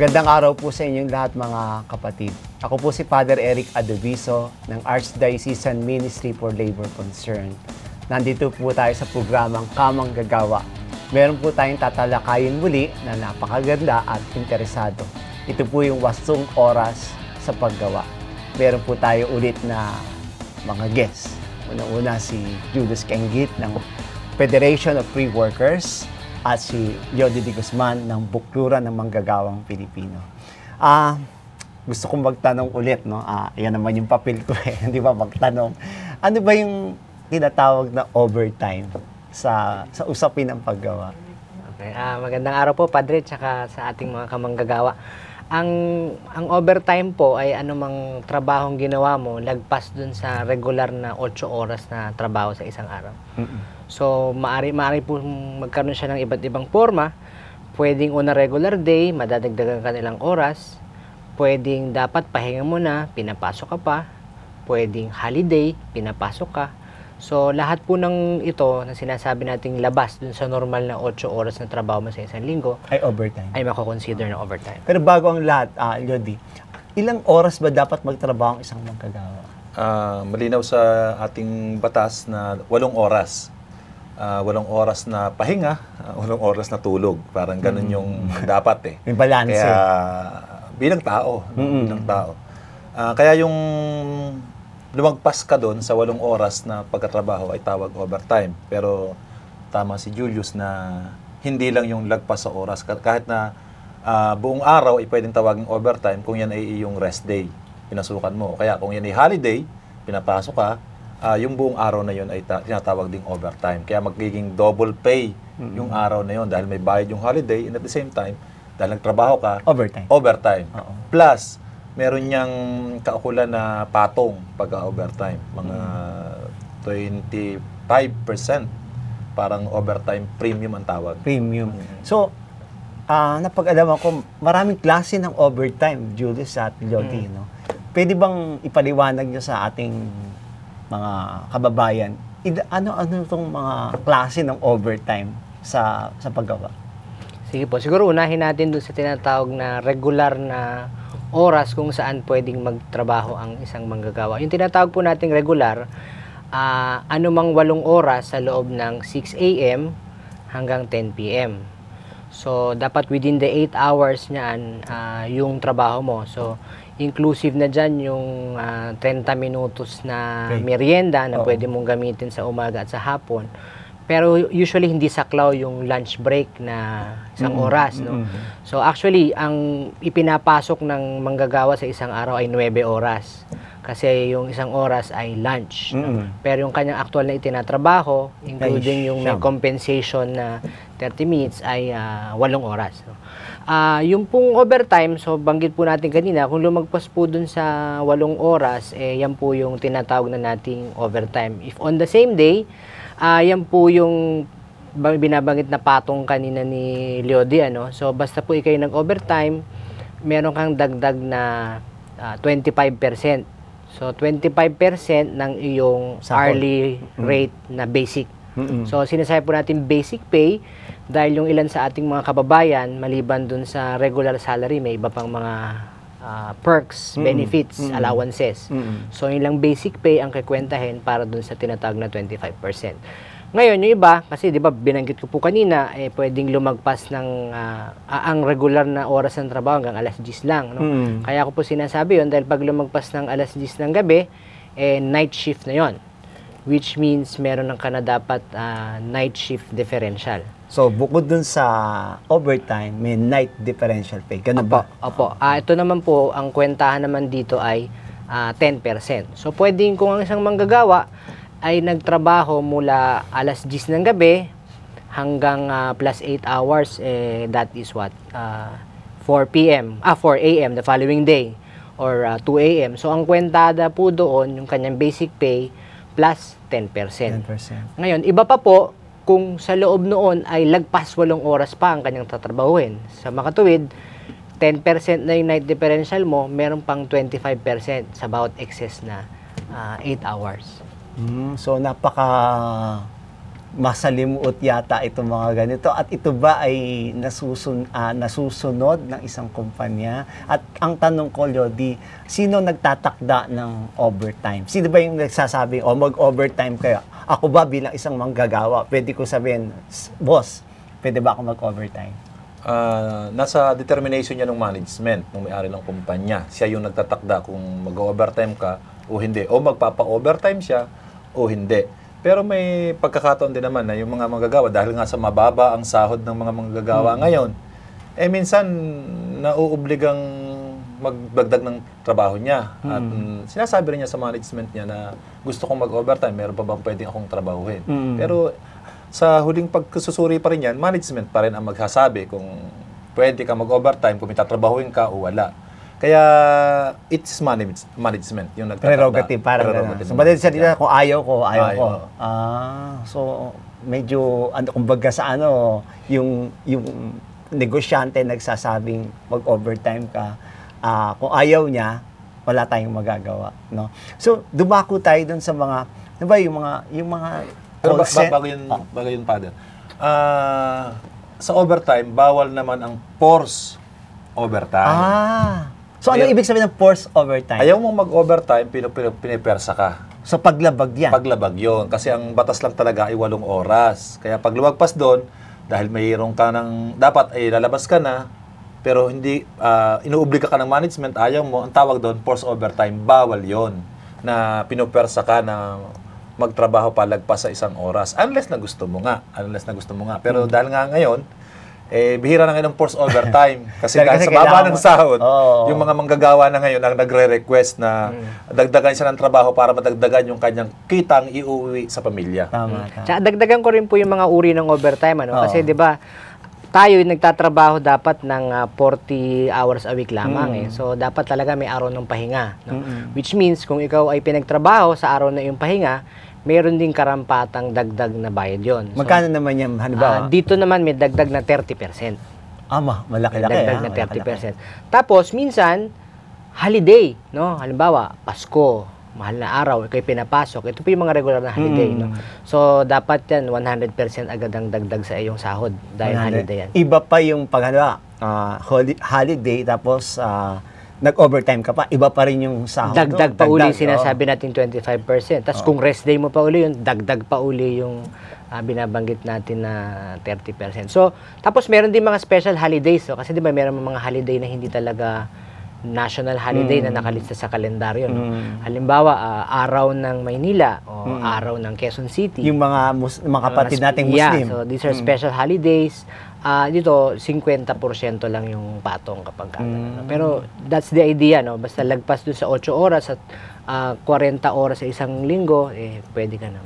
Magandang araw po sa inyong lahat mga kapatid. Ako po si Father Eric Adoviso ng Archdiocesan Ministry for Labor Concern. Nandito po tayo sa programang Kamang Gagawa. Meron po tayong tatalakayin muli na napakaganda at interesado. Ito po yung wastong oras sa paggawa. Meron po tayo ulit na mga guests. Una-una si Julius Kenggit ng Federation of Free Workers at si Yodi de Guzman ng Bukluran ng Manggagawang Pilipino. Gusto kong magtanong ulit, no? Yan naman yung papel ko hindi ba magtanong. Ano ba yung tinatawag na overtime sa usapin ng paggawa? Okay. Magandang araw po, Padre, tsaka sa ating mga kamanggagawa. Ang overtime po ay anumang trabahong ginawa mo lagpas dun sa regular na 8 oras na trabaho sa isang araw. So, maari po magkaroon siya ng iba't ibang forma. Pwedeng una regular day, madadagdagan ka nilang oras. Pwedeng dapat pahinga mo na, pinapasok ka pa. Pwedeng holiday, pinapasok ka. So, lahat po ng ito na sinasabi nating labas dun sa normal na 8 oras na trabaho mo sa isang linggo Ay overtime. ay mako-consider na overtime. Pero bago ang lahat, Yodi, ilang oras ba dapat magtrabaho ang isang manggagawa? Malinaw sa ating batas na 8 oras. 8 oras na pahinga, 8 oras na tulog. Parang ganun yung dapat eh. May balance. Kaya bilang tao, bilang tao. Kaya yung lumagpas ka doon sa 8 oras na pagkatrabaho ay tawag overtime. Pero tama si Julius na hindi lang yung lagpas sa oras. Kahit na buong araw ay pwedeng tawaging overtime kung yan ay yung rest day. Pinasukan mo. Kaya kung yan ay holiday, pinapasok ka, yung buong araw na yun ay tinatawag ding overtime. Kaya magiging double pay yung araw na yun dahil may bayad yung holiday and at the same time, dahil nagtrabaho ka, overtime. Plus, meron niyang kaukulan na patong pagka-overtime. Mga 25% parang overtime premium ang tawag. Premium. So, napag-alaman ko, maraming klase ng overtime, Julius at Lodi, no? Pwede bang ipaliwanag niyo sa ating mga kababayan, ano itong mga klase ng overtime sa paggawa? Sige po, siguro unahin natin doon sa tinatawag na regular na oras kung saan pwedeng magtrabaho ang isang manggagawa. Yung tinatawag po nating regular, anumang 8 oras sa loob ng 6 a.m. hanggang 10 p.m. So, dapat within the 8 hours niyan yung trabaho mo. So, inclusive na dyan yung 30 minutos na merienda na pwede mong gamitin sa umaga at sa hapon. Pero usually hindi saklaw yung lunch break na isang oras, no? So actually, ang ipinapasok ng manggagawa sa isang araw ay 9 oras. Kasi yung isang oras ay lunch, no? Pero yung kanyang actual na itinatrabaho, including yung may compensation na 30 minutes ay 8 oras, no? Yung pong overtime, so banggit po natin kanina, kung lumagpas po dun sa 8 oras, yan po yung tinatawag na nating overtime. If on the same day, yan po yung binabanggit na patong kanina ni Leody, ano? So basta po ikay nag-overtime, meron kang dagdag na 25%. So 25% ng iyong hourly rate na basic. So sinasabi po natin basic pay dahil yung ilan sa ating mga kababayan maliban dun sa regular salary may iba pang mga perks, benefits, allowances. So yung lang basic pay ang kikwentahin para dun sa tinatawag na 25%. Ngayon yung iba kasi 'di ba binanggit ko po kanina pwedeng lumagpas ng ang regular na oras ng trabaho hanggang alas 10 lang, no? Kaya ko po sinasabi yon dahil pag lumagpas ng alas 10 ng gabi night shift na yon. Which means meron ng kana dapat night shift differential. So, bukod dun sa overtime, may night differential pay. Ganun ba? Opo. Ito naman po, ang kwentahan naman dito ay 10%. So, pwedeng kung ang isang manggagawa ay nagtrabaho mula alas 10 ng gabi hanggang plus 8 hours, that is what? 4 a.m. the following day or 2 a.m. So, ang kwentada po doon, yung kanyang basic pay, plus 10%. Ngayon, iba pa po, kung sa loob noon ay lagpas 8 oras pa ang kanyang tatrabahuhin. Sa makatuwid, 10% na yung night differential mo, meron pang 25% sa bawat excess na 8 hours. So, napaka masalimuot yata itong mga ganito at ito ba ay nasusunod ng isang kumpanya? At ang tanong ko, Lodi, sino nagtatakda ng overtime? Sino ba yung nagsasabi, mag-overtime kayo? Ako ba bilang isang manggagawa, pwede ko sabihin, boss, pwede ba ako mag-overtime? Nasa determination niya ng management, ng may-ari ng kumpanya. Siya yung nagtatakda kung mag-overtime ka o hindi. O magpapa-overtime siya o hindi. Pero may pagkakataon din naman na yung mga manggagawa, dahil nga sa mababa ang sahod ng mga manggagawa ngayon, minsan nauobligang magdagdag ng trabaho niya. At sinasabi rin niya sa management niya na gusto kong mag-overtime, meron pa bang pwedeng akong trabahuhin? Pero sa huling pagkasusuri pa rin yan, management pa rin ang magsasabi kung pwede ka mag-overtime, kung itatrabahuin ka o wala. Kaya, it's management yung nagtatakda. Prerogative, parang gano'n. So, badin siya dito, kung ayaw ko. So, medyo, kumbaga sa yung negosyante nagsasabing mag-overtime ka, kung ayaw niya, wala tayong magagawa. No? So, dumako tayo dun sa mga, ano ba, yung mga pero bago yun, Father. Sa overtime, bawal naman ang force overtime. So, ano ibig sabihin ng force overtime? Ayaw mong mag-overtime, pinipersa ka. So, paglabag yan? Paglabag yun. Kasi ang batas lang talaga ay 8 oras. Kaya pag lumagpas doon, dahil mayroon ka ng, dapat ay lalabas ka na, pero hindi, inuobliga ka ng management, ayaw mo, ang tawag doon, force overtime, bawal yon na pinupersa ka na magtrabaho palagpas sa 1 oras. Unless na gusto mo nga. Pero dahil nga ngayon, bihira na ngayon ng force overtime. Kasi dahil sa baba ng sahod, yung mga manggagawa na ngayon ang nagre-request na dagdagan siya ng trabaho para madagdagan yung kanyang kitang iuwi sa pamilya. Tama. Tsaka dagdagan ko rin po yung mga uri ng overtime. Kasi di ba, tayo yung nagtatrabaho dapat ng 40 hours a week lamang. So, dapat talaga may araw ng pahinga. No? Which means, kung ikaw ay pinagtrabaho sa araw na yung pahinga, meron din karampatang dagdag na bayad yon. So, magkano naman yan, halimbawa? Dito naman may dagdag na 30%. Malaki-laki. Dagdag na 30%. Tapos, minsan, holiday. No? Halimbawa, Pasko, mahal na araw, ikaw'y pinapasok. Ito po yung mga regular na holiday. No? So, dapat yan, 100% agad ang dagdag sa iyong sahod dahil holiday yan. Iba pa yung holiday, tapos nag-overtime ka pa, iba pa rin yung sahod. Dagdag pa uli, sinasabi natin 25%. Tapos kung rest day mo pa uli yun, dagdag pa uli yung binabanggit natin na 30%. So, tapos meron din mga special holidays. So, kasi di ba meron mga holiday na hindi talaga national holiday na nakalista sa kalendaryo. No? Halimbawa, araw ng Maynila o araw ng Quezon City. Yung mga kapatid nating Muslim. So these are special holidays. Dito, 50% lang yung patong kapag no? Pero that's the idea. No? Basta lagpas doon sa 8 oras at 40 oras sa isang linggo, pwede ka nang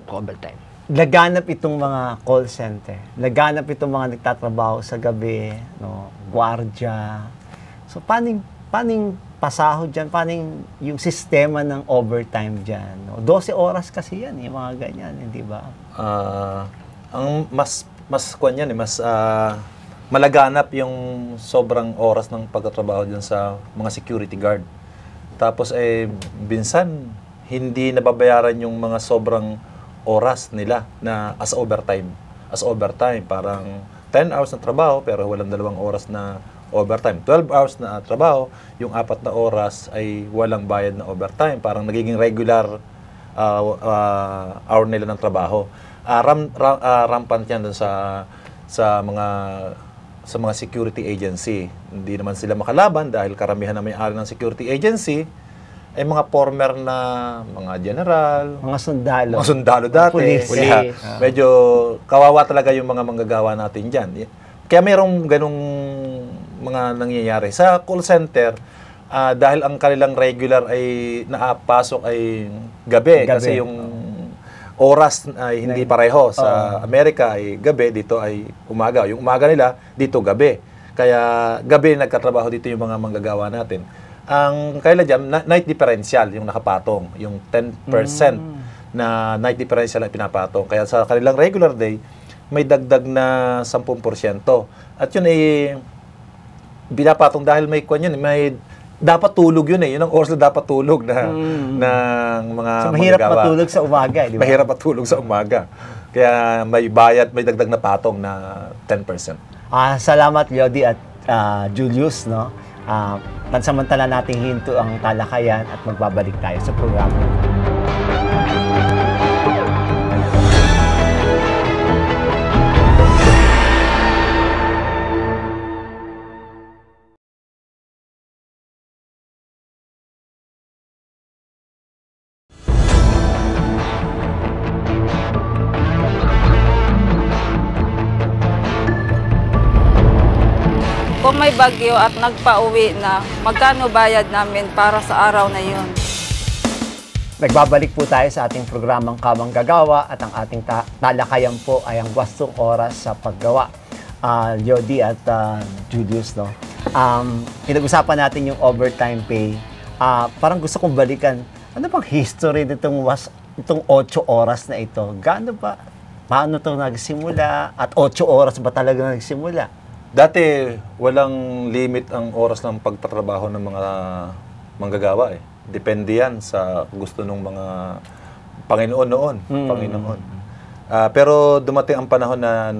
overtime. Laganap itong mga call center. Laganap itong mga nagtatrabaho sa gabi, no, gwardiya. So, paning pasahod dyan? Paning yung sistema ng overtime dyan? No? 12 oras kasi yan, yung mga ganyan, hindi ba? Ang mas malaganap yung sobrang oras ng pagtatrabaho dyan sa mga security guard. Tapos, binsan, hindi nababayaran yung mga sobrang oras nila na as overtime. Parang 10 hours na trabaho pero walang 2 oras na overtime. 12 hours na trabaho, yung 4 na oras ay walang bayad na overtime. Parang nagiging regular hour nila ng trabaho. Rampant yan dun sa mga security agency. Hindi naman sila makalaban dahil karamihan na may-ari ng security agency ay mga former na mga general, mga sundalo. Mga sundalo dati. Police. Medyo kawawa talaga yung mga manggagawa natin dyan. Kaya mayroong ganong mga nangyayari. Sa call center, dahil ang kanilang regular ay naapasok ay gabi. Kasi yung oras ay hindi pareho. Sa Amerika ay gabi, dito ay umaga. Yung umaga nila, dito gabi. Kaya gabi nagkatrabaho dito yung mga manggagawa natin. Ang kaila dyan, night differential yung nakapatong. Yung 10% na night differential ay pinapatong. Kaya sa kanilang regular day, may dagdag na 10%. At yun ay pinapatong dahil may dapat tulog yun eh. Yun ang oras na dapat tulog na, ng mga So, mahirap manggagawa. matulog sa umaga, di ba? Mahirap matulog sa umaga. Kaya may bayad, may dagdag na patong na 10%. Salamat, Lodi at Julius, no? Pansamantala nating hinto ang talakayan at magbabalik tayo sa programa. Kung may bagyo at nagpa-uwi na, magkano bayad namin para sa araw na yun? Nagbabalik po tayo sa ating programang Kamang Gagawa at ang ating talakayan po ay ang wastong oras sa paggawa. Lodi at Julius, no? Pinag-usapan natin yung overtime pay. Parang gusto kong balikan, ano bang history nitong itong 8 oras na ito? Gaano ba? Paano ito nagsimula? At 8 oras ba talaga nagsimula? Dati, walang limit ang oras ng pagtatrabaho ng mga manggagawa eh. Depende yan sa gusto ng mga Panginoon noon. Panginoon. Pero dumating ang panahon na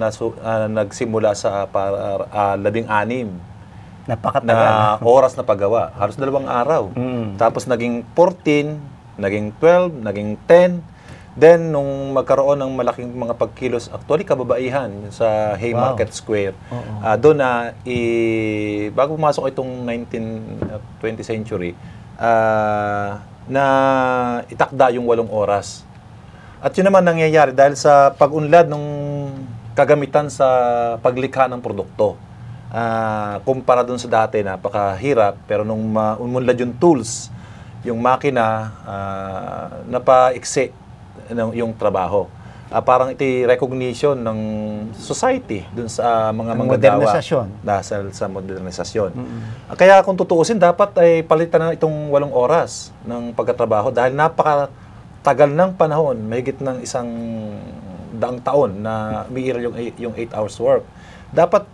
nagsimula sa 16 Napakatagal. na oras na paggawa. Halos 2 araw. Tapos naging 14, naging 12, naging 10. Then, nung magkaroon ng malaking mga pagkilos, actually, kababaihan sa Haymarket Square. Doon na, bago pumasok itong 20th century, na itakda yung 8 oras. At yun naman nangyayari dahil sa pag-unlad ng kagamitan sa paglikha ng produkto. Kumpara doon sa dati, napakahirap, pero nung umunlad yung tools, yung makina, napaiksi yung trabaho. Parang ito recognition ng society dun sa mga manggagawa. Modernisasyon. Dahil sa modernisasyon. Kaya kung tutuusin, dapat ay palitan na itong 8 oras ng pagkatrabaho dahil napakatagal ng panahon, mahigit ng 100 taon na umiiral yung 8 hours work. Dapat,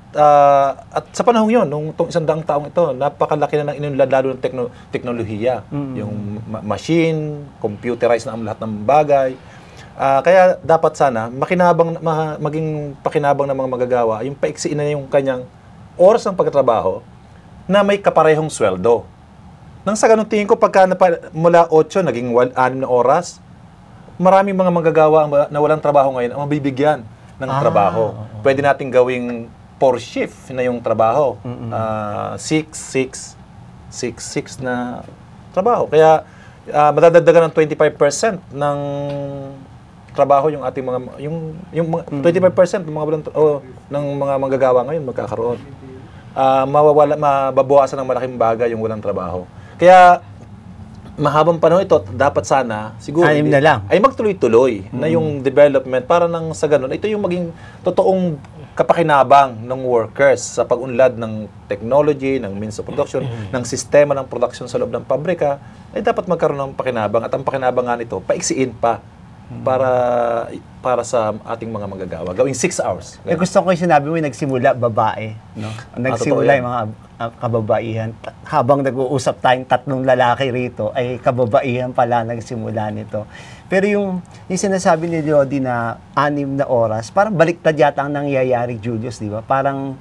at sa panahon yun, nung 100 taong ito, napakalaki na ng inunlad lalo ng teknolohiya. Yung machine, computerized na ang lahat ng bagay. Kaya dapat sana, maging pakinabang ng mga magagawa, yung paiksiin na yung kanyang oras ng pagtatrabaho na may kaparehong sweldo. Nang sa ganun tingin ko, pagka mula 8, naging 6 na oras, maraming mga magagawa na walang trabaho ngayon ang mabibigyan ng trabaho. Pwede natin gawing 4 shift na yung trabaho. 6 na trabaho. Kaya madadagdagan ng 25% ng trabaho yung ating mga 25% ng mga manggagawa ngayon magkakaroon. Mababawasan ng malaking bagay yung walang trabaho. Kaya mahabang panahon ito, dapat sana, siguro, na lang. Ay magtuloy-tuloy na yung development para nang sa ganun. Ito yung maging totoong kapakinabang ng workers sa pag-unlad ng technology, ng means of production, ng sistema ng production sa loob ng pabrika, ay dapat magkaroon ng pakinabang. At ang pakinabang nga nito, paiksiin pa para sa ating mga manggagawa. Gawing 6 hours. Gusto ko yung sinabi mo, nagsimula babae. No? Nagsimula yung mga kababaihan. Habang nag-uusap tayong 3 lalaki rito, ay kababaihan pala nagsimula nito. Pero yung sinasabi ni Lodi na 6 na oras, parang baliktad yata ang nangyayari, Julius, di ba? Parang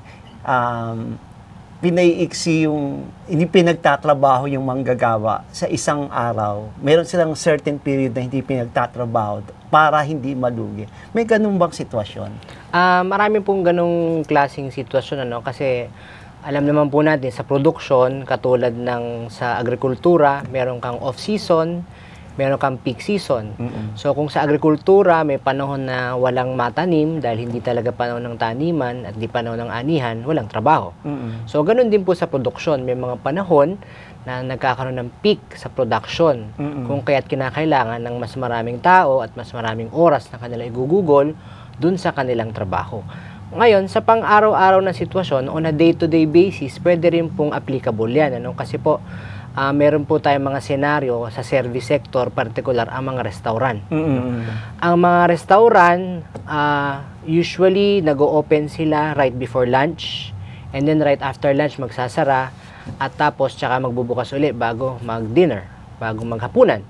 pinaiiksi hindi pinagtatrabaho yung manggagawa sa isang araw. Meron silang certain period na hindi pinagtatrabaho para hindi malugi. May ganun bang sitwasyon? Marami pong ganung klaseng sitwasyon, kasi alam naman po natin sa production, katulad ng sa agrikultura, meron kang off-season, meron kang peak season. So kung sa agrikultura, may panahon na walang matanim dahil hindi talaga panahon ng taniman at di panahon ng anihan, walang trabaho. So ganun din po sa production, may mga panahon na nagkakaroon ng peak sa production. Kung kaya't kinakailangan ng mas maraming tao at mas maraming oras na kanila igugugol dun sa kanilang trabaho. Ngayon, sa pang-araw-araw na sitwasyon, on a day-to-day basis, pwede rin pong applicable yan. Kasi po, meron po tayong mga senaryo sa service sector, particular ang mga restaurant. Ang mga restaurant, usually nag-o-open sila right before lunch, and then right after lunch magsasara. at tapos tsaka magbubukas uli bago mag-dinner, bago maghapunan.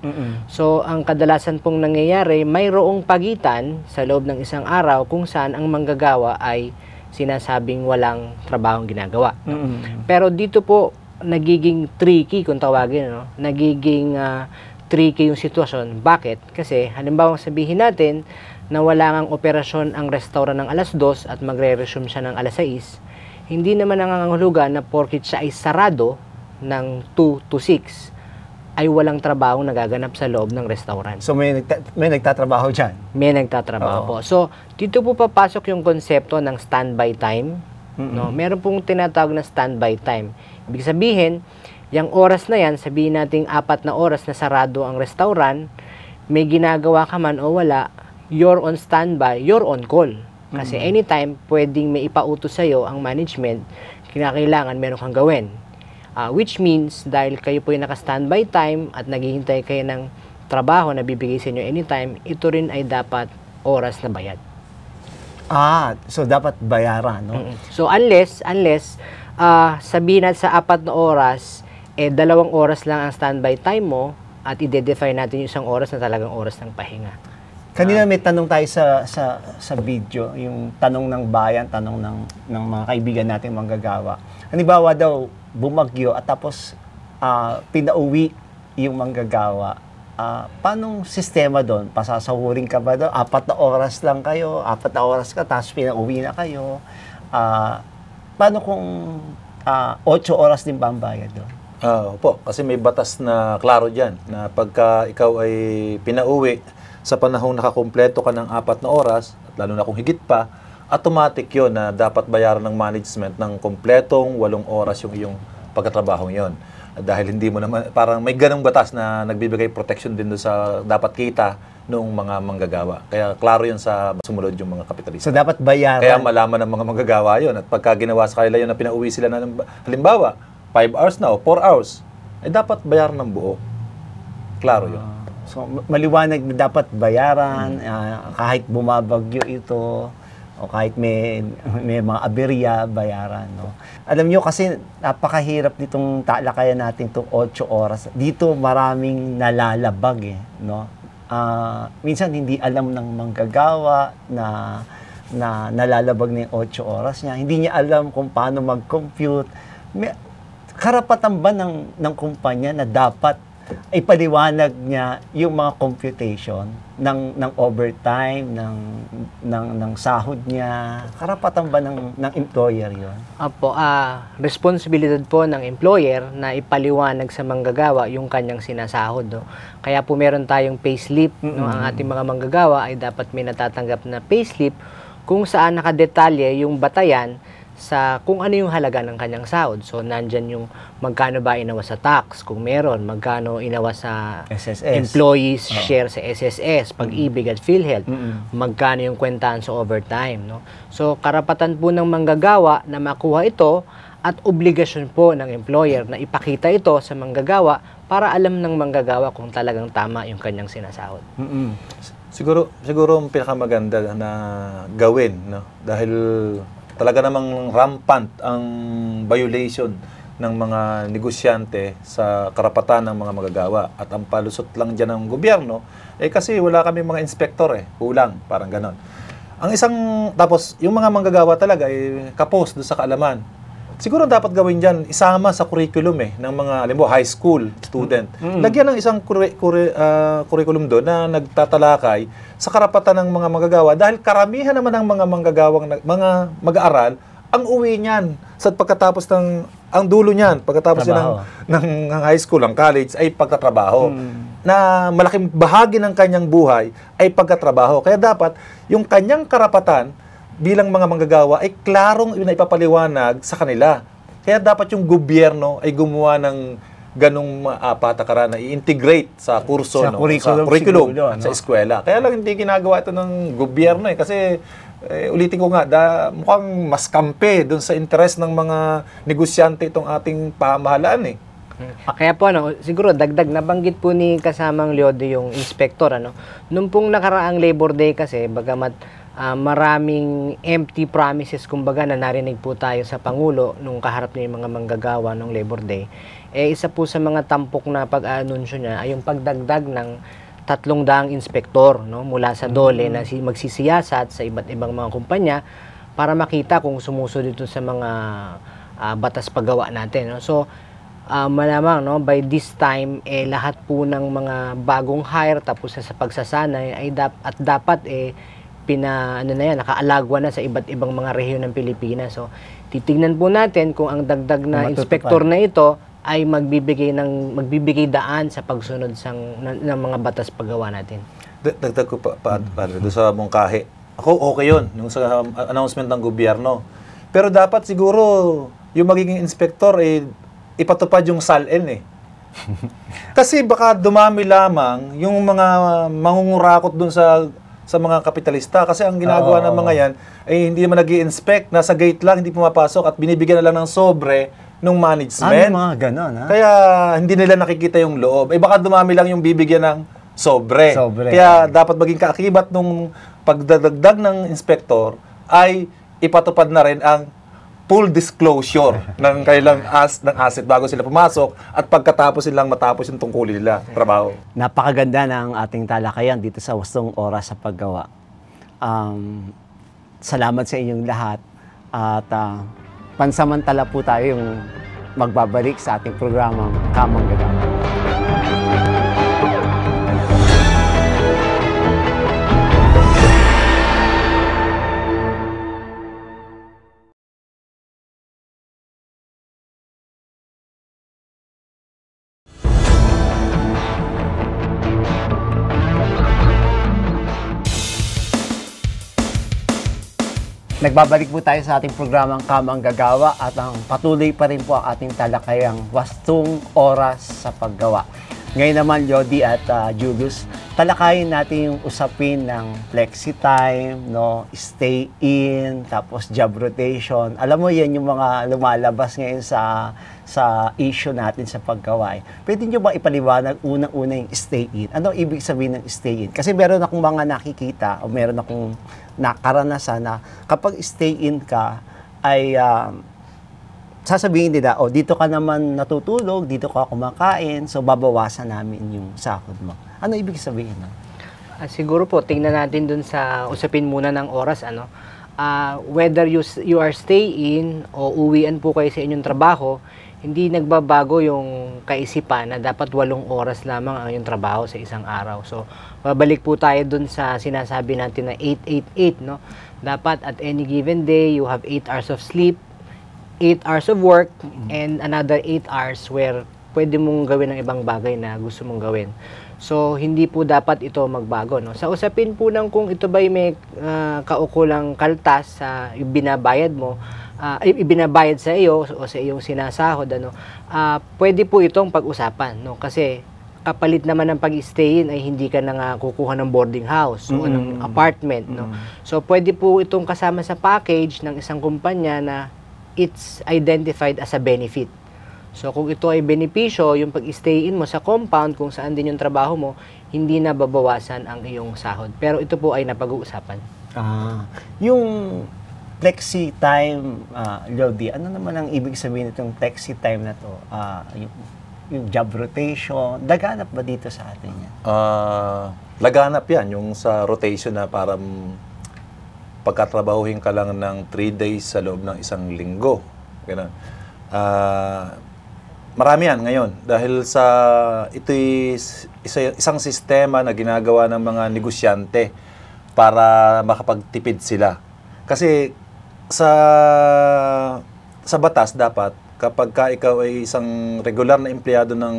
So, ang kadalasan pong nangyayari, mayroong pagitan sa loob ng isang araw kung saan ang manggagawa ay sinasabing walang trabahong ginagawa. Pero dito po, nagiging tricky kung tawagin, no? Nagiging tricky yung sitwasyon. Bakit? Kasi, halimbawa sabihin natin na wala ngang operasyon ang restaurant ng alas 2 at magre-resume siya ng alas 6, hindi naman nangangahulugan na porkit siya ay sarado ng 2 to 6, ay walang trabaho nagaganap sa loob ng restaurant. So may nagtatrabaho dyan? May nagtatrabaho po. So, dito po papasok yung konsepto ng standby time. No? Meron pong tinatawag na standby time. Ibig sabihin, yung oras na yan, sabihin nating 4 na oras na sarado ang restaurant, may ginagawa ka man o wala, you're on standby, you're on call. Kasi anytime, pwedeng may ipautos sa'yo ang management, kinakailangan meron kang gawin. Which means, dahil kayo po yung naka-standby time at naghihintay kayo ng trabaho na bibigay sa inyo anytime, ito rin ay dapat oras na bayad. So dapat bayaran, no? So unless sabihin natin sa 4 na oras, 2 oras lang ang standby time mo at i-define natin yung 1 oras na talagang oras ng pahinga. Kanina may tanong tayo sa video, yung tanong ng bayan, tanong ng mga kaibigan nating manggagawa. Halimbawa daw, bumagyo at tapos pinauwi yung manggagawa. Paanong sistema doon? Pasasahurin ka ba doon? 4 na oras lang kayo, 4 na oras ka, tapos pinauwi na kayo. Paano kung 8 oras din ba ang bayad doon? Opo, kasi may batas na klaro dyan na pagka ikaw ay pinauwi sa panahong nakakumpleto ka ng 4 na oras, at lalo na kung higit pa, automatic yon na dapat bayaran ng management ng kumpletong 8 oras yung iyong pagkatrabaho yon. Dahil hindi mo naman, parang may ganung batas na nagbibigay protection din doon sa dapat kita noong mga manggagawa. Kaya klaro yun sa sumunod yung mga kapitalista. So dapat bayaran? Kaya malaman ng mga manggagawa yun. At pagka ginawa sa kanila yun na pinauwi sila na, halimbawa, 5 hours na o 4 hours, ay dapat bayaran ng buo. Klaro yun. So maliwanag na dapat bayaran, kahit bumabagyo ito, o kahit may mga aberya, bayaran, no? Alam nyo kasi napakahirap nitong talakayan natin itong 8 oras. Dito maraming nalalabag, no? Minsan hindi alam ng manggagawa na nalalabag na yung 8 oras niya. Hindi niya alam kung paano mag-compute. Karapatan ba ng kumpanya na dapat ipaliwanag niya yung mga computation ng overtime, ng sahod niya? Karapatan ba ng employer yun? Apo, responsibilidad po ng employer na ipaliwanag sa manggagawa yung kanyang sinasahod. No? Kaya po meron tayong payslip. No? Ang ating mga manggagawa ay dapat may natatanggap na payslip kung saan nakadetalye yung batayan sa kung ano yung halaga ng kanyang sahod. So, nandyan yung magkano ba inawa sa tax, kung meron, magkano inawa sa SSS, employees share sa SSS, Pag-ibig at PhilHealth, magkano yung kwentahan sa overtime. No? So, karapatan po ng manggagawa na makuha ito at obligasyon po ng employer na ipakita ito sa manggagawa para alam ng manggagawa kung talagang tama yung kanyang sinasahod. Siguro ang pinakamaganda na gawin, no? Dahil talaga namang rampant ang violation ng mga negosyante sa karapatan ng mga manggagawa. At ang palusot lang dyan ng gobyerno, kasi wala kami mga inspektor kulang, parang ganon. Tapos yung mga manggagawa talaga kapos doon sa kaalaman. Siguro dapat gawin dyan, isama sa curriculum ng mga, high school student. Lagyan ng isang curriculum doon na nagtatalakay sa karapatan ng mga manggagawa dahil karamihan naman ng mga manggagawang, mga mag-aaral, ang uwi niyan sa pagkatapos ang dulo niyan, pagkatapos ng high school, ng college, ay pagtatrabaho. Na malaking bahagi ng kanyang buhay ay pagkatrabaho. Kaya dapat, yung kanyang karapatan, bilang mga manggagawa ay klarong ipapaliwanag sa kanila. Kaya dapat yung gobyerno ay gumawa ng ganong patakaran na i-integrate sa kurso, sa curriculum sa eskwela. Kaya lang hindi ginagawa ito ng gobyerno kasi ulitin ko nga, mukhang mas kampe doon sa interes ng mga negosyante itong ating pamahalaan Kaya po, siguro dagdag nabanggit po ni kasamang Leode yung inspector, nung pong nakaraang Labor Day kasi, bagamat maraming empty promises, kumbaga, na narinig po tayo sa Pangulo nung kaharap niya yung mga manggagawa ng Labor Day. Isa po sa mga tampok na pag-aanunsyo niya ay yung pagdagdag ng 300 inspektor, no, mula sa DOLE na magsisiyasat sa iba't ibang mga kumpanya para makita kung sumusunod dito sa mga batas paggawa natin, no? So, malamang, no, by this time lahat po ng mga bagong hire tapos sa pagsasanay ay dapat nakaalagwa na sa iba't ibang mga rehiyon ng Pilipinas. So titingnan po natin kung ang dagdag na inspektor na ito ay magbibigay daan sa pagsunod ng mga batas paggawa natin. Dagdag ko pa doon sa mungkahi. Ako okay yun, yung sa announcement ng gobyerno. Pero dapat siguro yung magiging inspektor ipatupad yung SALN Kasi baka dumami lamang yung mga mangungurakot dun sa mga kapitalista. Kasi ang ginagawa ng mga yan ay hindi naman nag-i-inspect, nasa gate lang, hindi pumapasok at binibigyan na lang ng sobre ng management. Mga ganon, ha? Kaya hindi nila nakikita yung loob. Baka dumami lang yung bibigyan ng sobre. Kaya dapat maging kaakibat nung pagdadagdag ng inspektor ay ipatupad na rin ang full disclosure ng kailang ng asset bago sila pumasok at pagkatapos silang matapos yung tungkulin nila, trabaho. Napakaganda ng ating talakayan dito sa Wastong Oras sa Paggawa. Salamat sa inyong lahat at pansamantala po tayo yung magbabalik sa ating programang Kamang Gagawa. Nagbabalik po tayo sa ating programang Kamang Gagawa at patuloy pa rin po ang ating talakayang Wastong Oras sa Paggawa. Ngayon naman, Lodi at Julius, talakayin natin yung usapin ng flexi time, no, stay in, tapos job rotation. Alam mo, yan yung mga lumalabas ngayon sa issue natin sa paggawa. Pwede nyo ba ipaliwanag unang-una yung stay in? Ano ibig sabihin ng stay in? Kasi meron akong mga nakikita o meron akong nakaranasan na kapag stay in ka ay sasabihin nila, dito ka naman natutulog, dito ka kumakain, so babawasan namin yung sahod mo. Ano ibig sabihin? Siguro po, tingnan natin dun sa usapin muna ng oras, whether you are stay in o uwian po kayo sa inyong trabaho, hindi nagbabago yung kaisipan na dapat 8 oras lamang ang yung trabaho sa isang araw. So, babalik po tayo dun sa sinasabi natin na 8-8-8, no? Dapat at any given day, you have 8 hours of sleep, 8 hours of work, and another 8 hours where pwede mong gawin ang ibang bagay na gusto mong gawin. So, hindi po dapat ito magbago, no? Sa usapin po ng kung ito ba'y may kaukulang kaltas sa binabayad mo, ibinabayad sa iyo o sa iyong sinasahod, pwede po itong pag-usapan, no? Kasi kapalit naman ng pag-stay in ay hindi ka na nga kukuha ng boarding house o ng apartment, no? So pwede po itong kasama sa package ng isang kumpanya na it's identified as a benefit. So kung ito ay benepisyo, yung pag-stay in mo sa compound kung saan din yung trabaho mo, hindi na babawasan ang iyong sahod. Pero ito po ay napag-uusapan. Yung flexi time, Lodi, ano naman ang ibig sabihin itong flexi time na to? Yung job rotation, laganap ba dito sa atin yan? Laganap yan, yung sa rotation na parang pagkatrabahuhin ka lang ng 3 days sa loob ng isang linggo. Ganun. Marami yan ngayon dahil sa ito'y isang sistema na ginagawa ng mga negosyante para makapagtipid sila. Kasi sa batas dapat kapag ikaw ay isang regular na empleyado ng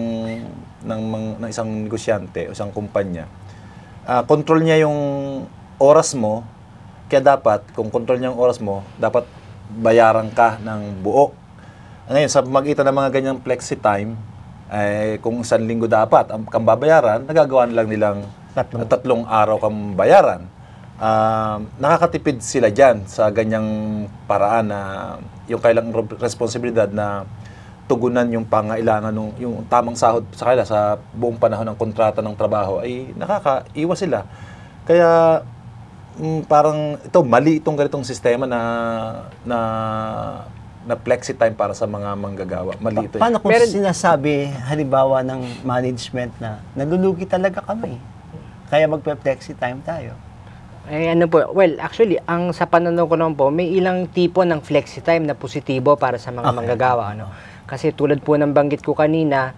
isang negosyante o isang kumpanya, control niya yung oras mo, kaya dapat kung control niya yung oras mo, dapat bayaran ka ng buo. Ngayon, sa magitan ng mga ganyang flexi time, kung 1 linggo dapat kang babayaran, nagagawa lang nilang 3 araw kang bayaran. Nakakatipid sila dyan sa ganyang paraan na yung kailang responsibilidad na tugunan yung pangailangan yung tamang sahod sa kanila sa buong panahon ng kontrata ng trabaho ay nakakaiwas sila. Kaya parang ito mali itong ganitong sistema na na flexi time para sa mga manggagawa. Mali ito. Paano kung sinasabi, halimbawa ng management na nalulugi talaga kami, kaya magpe-flexi time tayo? Ano po, well, actually, sa pananaw ko naman po, may ilang tipo ng flexi time na positibo para sa mga manggagawa. Ano? Kasi tulad po ng banggit ko kanina,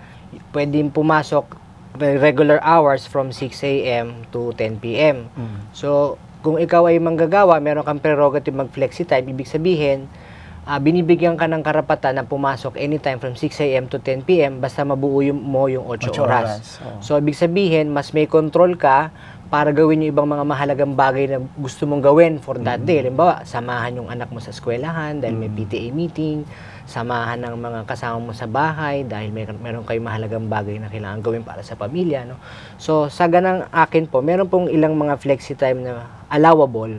pwedeng pumasok regular hours from 6 a.m. to 10 p.m. So, kung ikaw ay manggagawa, meron kang prerogative mag-flexi time, ibig sabihin, binibigyan ka ng karapatan na pumasok anytime from 6 a.m. to 10 p.m. basta mabuo mo yung 8 oras. So, ibig sabihin, mas may control ka para gawin yung ibang mga mahalagang bagay na gusto mong gawin for that day. Halimbawa, samahan yung anak mo sa eskwelahan dahil may PTA meeting, samahan ng mga kasama mo sa bahay dahil meron kayong mahalagang bagay na kailangan gawin para sa pamilya. No? So, sa ganang akin po, meron pong ilang mga flexi time na allowable,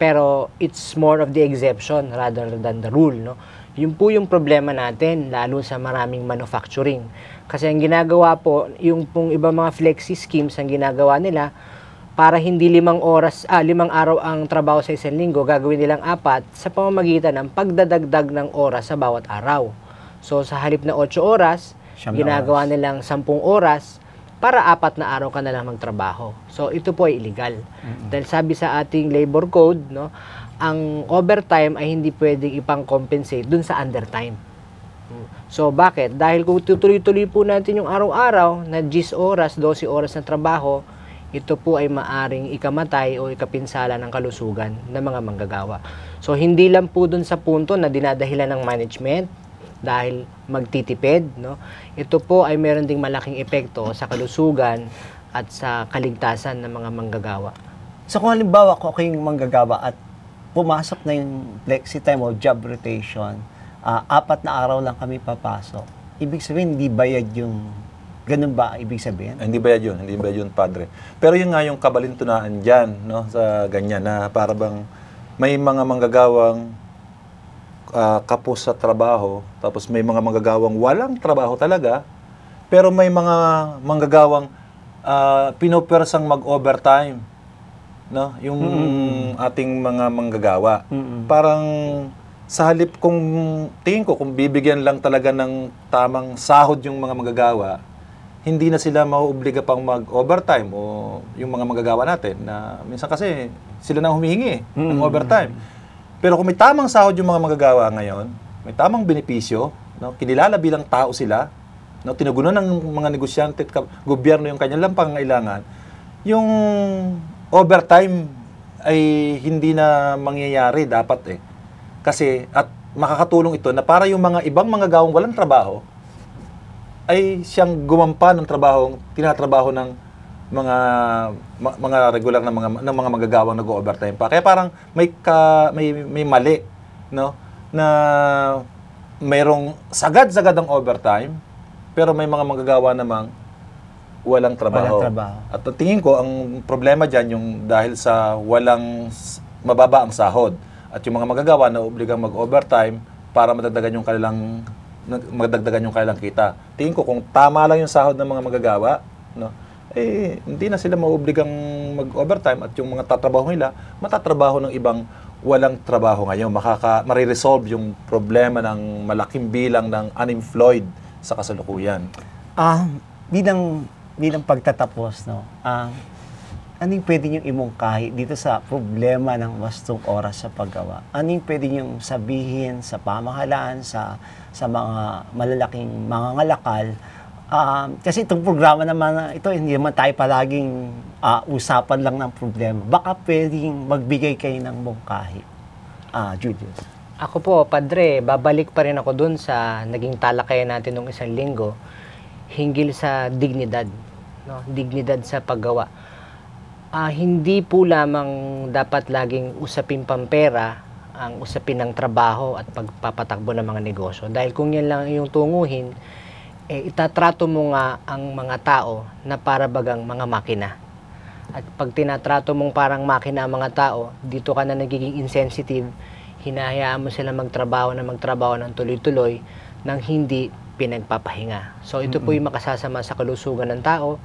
pero it's more of the exception rather than the rule. No? Yun po yung problema natin, lalo sa maraming manufacturing. Kasi ang ginagawa po, yung pong ibang mga flexi schemes, ang ginagawa nila, para hindi 5 araw ang trabaho sa isang linggo, gagawin nilang 4 sa pamamagitan ng pagdadagdag ng oras sa bawat araw. So, sa halip na 8 oras, ginagawa nilang 10 oras para 4 na araw ka na lang magtrabaho. So, ito po ay illegal. Dahil sabi sa ating labor code, no, ang overtime ay hindi pwedeng ipang-compensate dun sa undertime. So, bakit? Dahil kung tutuloy-tuloy po natin yung araw-araw na 10 oras, 12 oras na trabaho, ito po ay maaring ikamatay o ikapinsala ng kalusugan ng mga manggagawa. So, hindi lang po dun sa punto na dinadahilan ng management dahil magtitipid, no? Ito po ay meron ding malaking epekto sa kalusugan at sa kaligtasan ng mga manggagawa. So, kung halimbawa ako yung manggagawa at pumasok na yung flexi time o job rotation, 4 na araw lang kami papasok, ibig sabihin, hindi bayad yung ganun ba ibig sabihin? Hindi bayad yun, Padre. Pero yun nga yung kabalintunaan dyan, no, sa ganyan, na para bang may mga manggagawang kapos sa trabaho, tapos may mga manggagawang walang trabaho talaga, pero may mga manggagawang pinopersang mag-overtime, no, yung ating mga manggagawa. Parang sa halip kung tingin ko, kung bibigyan lang talaga ng tamang sahod yung mga manggagawa, hindi na sila mauobliga pang mag-overtime o yung mga manggagawa natin na minsan kasi sila na humihingi ng overtime. Pero kung may tamang sahod yung mga manggagawa ngayon, may tamang benepisyo, no, kinilala bilang tao sila, no, tinugunan ng mga negosyante at gobyerno yung kanilang pangangailangan, yung overtime ay hindi na mangyayari dapat eh. Kasi at makakatulong ito na para yung mga ibang manggagawang walang trabaho ay siyang gumampa ng trabaho, tinatrabaho ng mga regular na mga manggagawang nag-overtime pa. Kaya parang may mali, no, na mayroong sagad-sagad ang overtime, pero may mga manggagawa namang walang trabaho. At tingin ko ang problema diyan yung dahil sa mababa ang sahod at yung mga manggagawa na obligang mag-overtime para madagdagan yung kanilang kita. Tingin ko kung tama lang yung sahod ng mga manggagawa, no, eh hindi na sila mauobligang mag-overtime at yung mga tatrabaho nila, matatrabaho ng ibang walang trabaho ngayon. Mariresolve yung problema ng malaking bilang ng unemployed sa kasalukuyan. Bilang pagtatapos, no, ano yung pwede niyong imungkahi dito sa problema ng wastong oras sa paggawa? Ano yung pwede niyong sabihin sa pamahalaan, sa mga malalaking mga ngalakal? Kasi itong programa naman na ito, hindi naman tayo palaging usapan lang ng problema. Baka pwedeng magbigay kayo ng mungkahi. Julius. Ako po, Padre, babalik pa rin ako dun sa naging talakayan natin nung isang linggo, hinggil sa dignidad, no? Dignidad sa paggawa. Hindi po lamang dapat laging usapin pampera ang usapin ng trabaho at pagpapatakbo ng mga negosyo. Dahil kung yan lang yung tunguhin, itatrato mo nga ang mga tao na para bagang mga makina. At pag tinatrato mong parang makina ang mga tao, dito ka na nagiging insensitive, hinahayaan mo sila magtrabaho ng tuloy-tuloy nang hindi pinagpapahinga. So ito po yung makasasama sa kalusugan ng tao,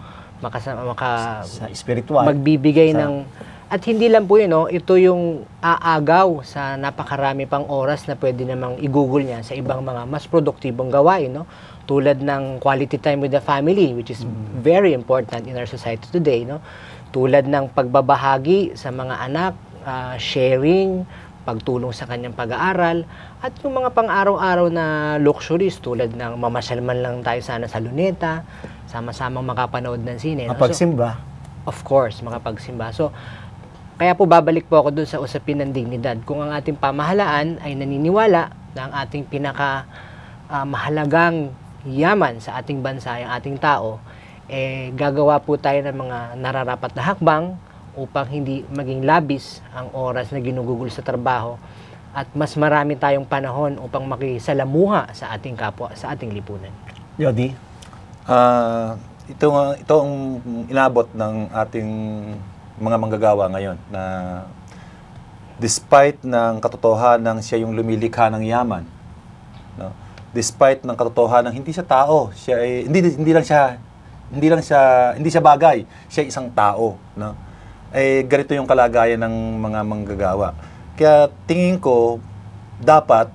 sa spiritual, magbibigay ng At hindi lang po yun, no? Ito yung aagaw sa napakarami pang oras na pwede namang i-google niya sa ibang mga mas produktibong gawain, no? Tulad ng quality time with the family, which is very important in our society today, no? Tulad ng pagbabahagi sa mga anak, sharing, pagtulong sa kanyang pag-aaral, at yung mga pang-araw-araw na luxuries tulad ng mamasyal man lang tayo sana sa luneta, sama-samang makapanood ng sine. No? Mapagsimba. Of course, makapagsimba. So, kaya po babalik po ako dun sa usapin ng dignidad. Kung ang ating pamahalaan ay naniniwala na ang ating mahalagang yaman sa ating bansa ay ang ating tao, gagawa po tayo ng mga nararapat na hakbang upang hindi maging labis ang oras na ginugugol sa trabaho at mas marami tayong panahon upang makisalamuha sa ating kapwa, sa ating lipunan. Yodi? Ito ang inabot ng ating mga manggagawa ngayon na despite ng katotohanan siya yung lumilikha ng yaman, no? Despite ng katotohanan hindi siya tao, siya ay hindi siya bagay, siya isang tao, no? Ganito yung kalagayan ng mga manggagawa. Kaya tingin ko dapat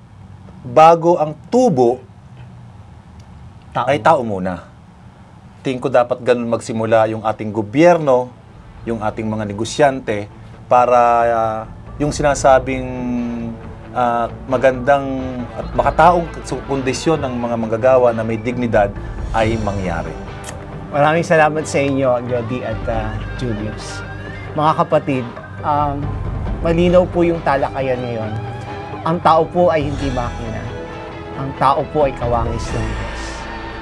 bago ang tubo ay tao muna. Tingin ko dapat ganun magsimula yung ating gobyerno, yung ating mga negosyante para yung sinasabing magandang at makataong kondisyon ng mga manggagawa na may dignidad ay mangyari. Maraming salamat sa inyo, Jody at Julius. Mga kapatid, malinaw po yung talakayan ngayon. Ang tao po ay hindi makina. Ang tao po ay kawangis ng Diyos.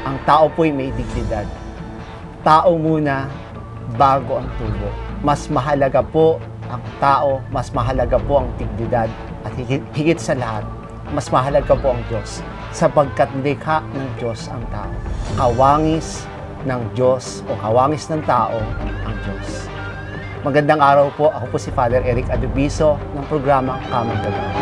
Ang tao po ay may dignidad. Tao muna bago ang tubo. Mas mahalaga po ang tao, mas mahalaga po ang dignidad, at higit sa lahat, mas mahalaga po ang Diyos, sapagkat likha ng Diyos ang tao. Kawangis ng Diyos o kawangis ng tao ang Diyos. Magandang araw po. Ako po si Father Eric Adubiso ng programang Kamang Gagawa.